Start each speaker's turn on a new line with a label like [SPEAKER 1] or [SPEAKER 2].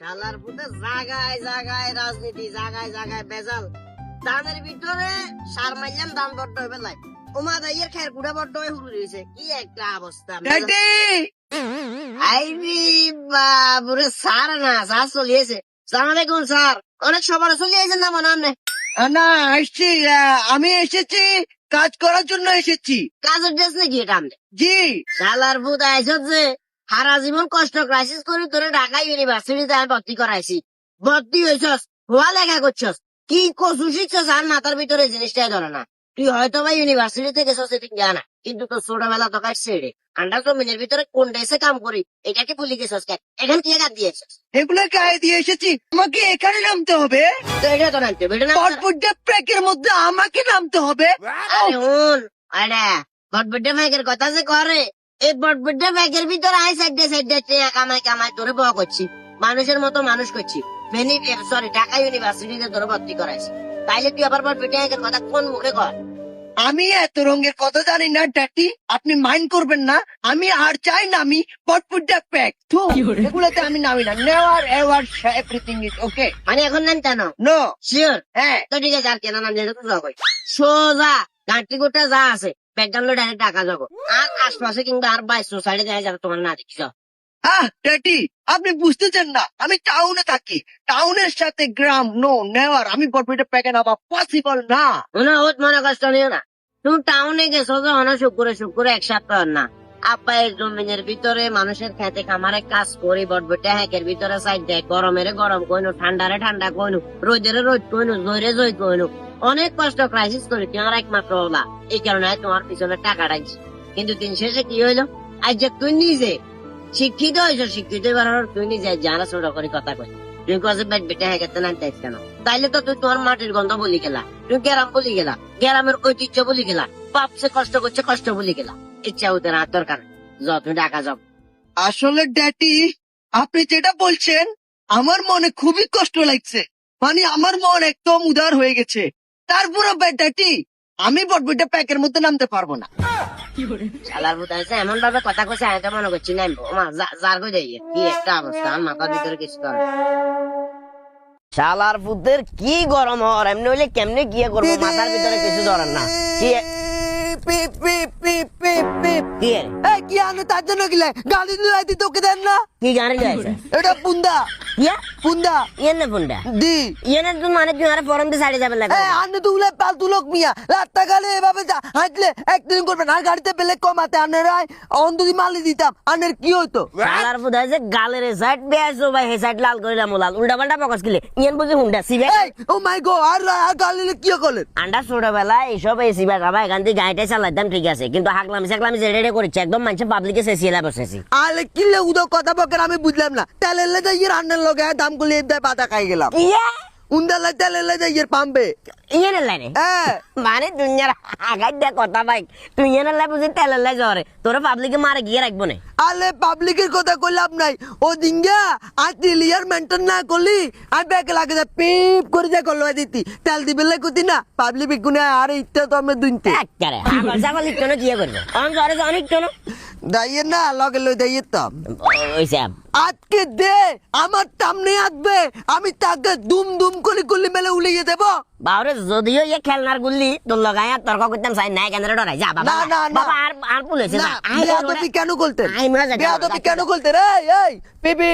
[SPEAKER 1] শালার পুতে জাগায় জাগায় রাজনীতি, জাগায় জাগায় বেজাল। ধানের ভিতরে সার মারলাম, ধান বড্ড হয়ে পেলাই। ওমা দাইয়ের খের কুড়া বড্ড হয়ে হুড়ি রয়েছে। কি একটা অবস্থা! আইরি বাবুরে, স্যার না, স্যার চলিয়েছে। সালাম আলাইকুম স্যার। অনেক সবার চলিয়েছেন না মনে হয়?
[SPEAKER 2] না আসছি, আমি এসেছি কাজ করার জন্য এসেছি।
[SPEAKER 1] কাজের ড্রেস নাকি এটা আমাদের?
[SPEAKER 2] জি
[SPEAKER 1] শালার ভূত আইস যে সারা জীবন কষ্ট ক্রাইসিস করে তোরে ঢাকা ইউনিভার্সিটিতে আমি ভর্তি করাইছি। ভর্তি হয়েছস, হওয়া লেখা করছস, কি কচু শিখছস আর মাথার ভিতরে জিনিসটাই ধরে না। তুই হয়তো বা ইউনিভার্সিটি থেকে ঠিক জানা, কিন্তু তোর ছোটবেলা তো কাটছে রে। আন্ডার জমিনের ভিতরে কোন ডেসে কাম করি এটাকে ভুলে গেছস কেন? এখন কি কাজ দিয়েছস?
[SPEAKER 2] এগুলো গায়ে দিয়ে এসেছি, আমাকে এখানে নামতে হবে।
[SPEAKER 1] তো এটা তো নামতে হবে, এটা না
[SPEAKER 2] পটপটে প্যাকের মধ্যে আমাকে নামতে হবে।
[SPEAKER 1] আরে হুন, আরে বটবড্ডে ব্যাগের কথা যে করে, এই বটবড্ডে ব্যাগের ভিতরে আই সাইডে সাইডে কামাই কামাই তোরে বড় করছি, মানুষের মতো মানুষ করছি। ঢাকা ইউনিভার্সিটিতে তোরে ভর্তি করাইছি, তাইলে তুই আবার বটবড্ডে ব্যাগের কথা কোন মুখে কর?
[SPEAKER 2] আমি এত রঙের কথা জানি না ড্যাডি, আপনি মাইন্ড করবেন না। আমি আর চাই না আমি পটপটে প্যাক, এগুলোতে আমি নামি না। নেওয়ার এওয়ার এভরিথিং ইজ ওকে।
[SPEAKER 1] মানে এখন নাম কেন?
[SPEAKER 2] No
[SPEAKER 1] sure?
[SPEAKER 2] হ্যাঁ
[SPEAKER 1] তো ঠিক আছে, আর কেন নাম যেতে সোজা গাঁটি গোটা যা আছে ব্যাগ ডাউনলোড ডাইরেক্ট টাকা যাবো। আর আশপাশে কিংবা আর বাইশ সোসাইটি দেখা যাবে তোমার না দেখছ।
[SPEAKER 2] ড্যাডি আপনি বুঝতেছেন না, আমি টাউনে থাকি, টাউনের সাথে গ্রাম নো নেওয়ার আমি পটপটে প্যাকে নামা পসিবল না।
[SPEAKER 1] মনে ওত মনে কষ্ট নিও না। তুমি টাউনে গেছো যখন শুক্রে শুক্রে এক সপ্তাহ না, আপায়ের জমিনের ভিতরে মানুষের খেতে খামারে কাজ করি, বটবটে হ্যাকের ভিতরে সাইড দেয়, গরমের গরম কইনু, ঠান্ডারে ঠান্ডা কইনু, রোদের রোদ কইনু, জয়রে জয় কইনু, অনেক কষ্ট ক্রাইসিস করি। তোমার একমাত্র ওলা, এই কারণে তোমার পিছনে টাকা রাখছি। কিন্তু দিন শেষে কি হইলো? আজ যে তুই নিজে শিক্ষিত হয়েছ, শিক্ষিত এবার তুই নিজে জানা ছোট করে কথা কই, তুমি কাছে বেট বেটে হ্যাঁ না চাইছ কেন? তাইলে তো তুই তোমার মাটির গন্ধ বলি গেলা, তুমি গ্রাম বলি গেলা, গ্রামের ঐতিহ্য বলি গেলা, বাপসে কষ্ট করছে কষ্ট বলি গেলা। ইচ্ছা হতে না দরকার, যাও তুমি ঢাকা যাও।
[SPEAKER 2] আসলে ড্যাডি আপনি যেটা বলছেন আমার মনে খুবই কষ্ট লাগছে, মানে আমার মন একদম উদার হয়ে গেছে। তারপরে ড্যাডি আমি বটবটে প্যাকের মধ্যে নামতে পারবো না।
[SPEAKER 1] শালার ভূত আছে এমন ভাবে কথা কইছে, আমি তো মনে করছি নামবো। যার কই দেয় কি একটা অবস্থা, আমার মাথার ভিতরে কিছু করে। শালার ভূতের কি গরম হওয়ার, এমনি হইলে কেমনে গিয়ে করবো, মাথার ভিতরে কিছু ধরেন না। কি
[SPEAKER 2] কি আনো তার জন্য গেলে গাড়ি লুয়াইতে তোকে দেন না?
[SPEAKER 1] কি গাড়ি যাইছে
[SPEAKER 2] এটা পুন্দা পুন্দা
[SPEAKER 1] ইয়েনে ফোনটা
[SPEAKER 2] দি
[SPEAKER 1] ইয়েনে তুমি মানে তুমি আর ফরম দিয়ে সাইডে যাবে লাগে।
[SPEAKER 2] আনে তো উলে পালতু লোক মিয়া, রাস্তা গালে এভাবে হাঁটলে একদিন করবেন আর গাড়িতে পেলে কমাতে আনের অন্ধদি মালি দিতাম, আনের কি হইতো?
[SPEAKER 1] শালার ভূত আছে গালের সাইড বেয়াছো ভাই, হে সাইড লাল করিলাম লাল উল্টা পাল্টা পকাস গেলে ইয়েন বুঝি হুন্ডা সিবে।
[SPEAKER 2] ও মাই গড, আর গালিলে কি করলেন?
[SPEAKER 1] আন্ডা ছোটবেলায় এইসব এসি বা সবাই এখান থেকে গাড়িটাই চালাইতাম, ঠিক আছে, কিন্তু হাকলামি সাকলামি যেটা করেছে একদম মানুষ পাবলিকে শেষিয়ে বসেছি।
[SPEAKER 2] আলে কিলে উদো কথা বকের আমি বুঝলাম না। তেলেলে যাই রান্নার লগে দাম করলে দেয় পাতা খাই গেলাম। উন্দালে তেলেলে যাই পাম্পে
[SPEAKER 1] ইয়েনের লাইনে মানে দুনিয়ার আগাই দেয়া কথা ভাই, তুই ইয়েনের লাই বুঝি তেলের লাই জ্বরে তোরা পাবলিকে মারে গিয়ে রাখবো না।
[SPEAKER 2] আলে পাবলিকের কথা কইলাম নাই, ও দিঙ্গা আর ক্লিয়ার মেনটেন না করলি আর ব্যাগ লাগে যা পিপ করে যা করলো দিতি তেল দিবে লাগুতি না পাবলিক বিগুনে আর ইচ্ছা তো আমি দুইতে
[SPEAKER 1] একেবারে আগল ছাগল ইচ্ছ না কি করবো, অন জ্বরে অনেক ইচ্ছ না
[SPEAKER 2] দাইয়ে না লগে লই দাইয়ে তো
[SPEAKER 1] ওইসব
[SPEAKER 2] আজকে দে আমার সামনে আসবে, আমি তাকে দুম দুম করে গুলি মেলে উলিয়ে দেবো।
[SPEAKER 1] বাবরে যদিও ইয়ে খেলনার গুল্লি তোর লগাই আর তর্ক করতাম চাই নাই কেন ডরাই যা বাবা বাবা আর পুলিশে যা।
[SPEAKER 2] বেয়াদবি কেন করতেন? বেয়াদবি কেন করতেন? এই পিপি